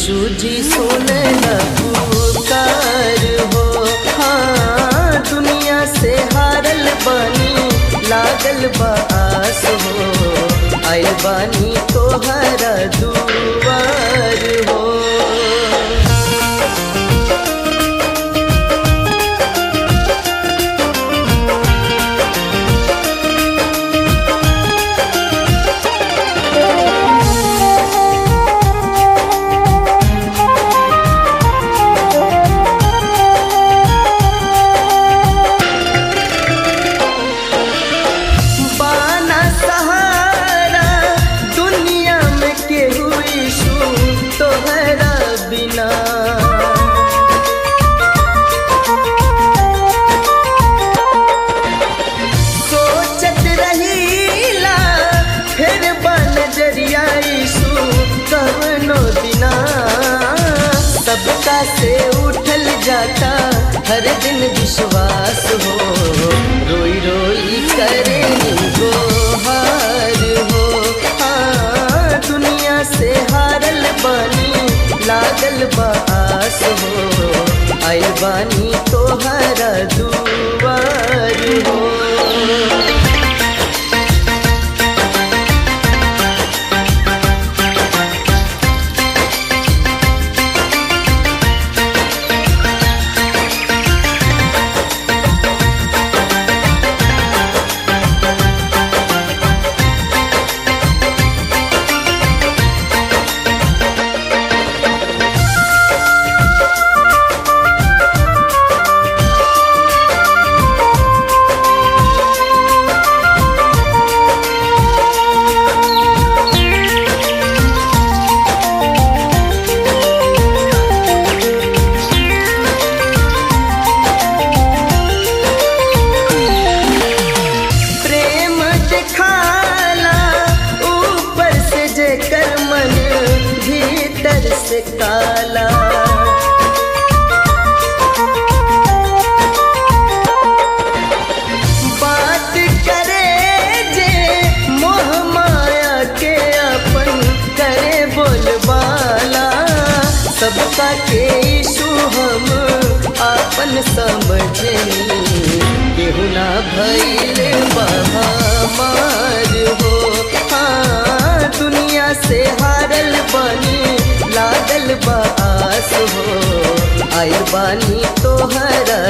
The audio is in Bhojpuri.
यीशु जी सुने न पुकार हो। हाँ दुनिया से हारल बानी लागल बा आस हो, आइल बानी तोहरा दुआर हो। सोचत रहीला फिर नजरिया यीशु कवनो दिना, सबका से उठल जाता हर दिन विश्वास हो। रोई रोई करे गोहार हो। हाँ दुनिया से हारल बानी लागल बा आस हो, आइल बानी तोहरा दुआर हो। से काला बात करे जे मोह माया के अपन करे बोलबाला, सबका के यीशु हम अपन समझनी, केहू ना भइल महामार हो। हाँ दुनिया से हारल बानी लागल बा आस हो, आइल बानी तोहरा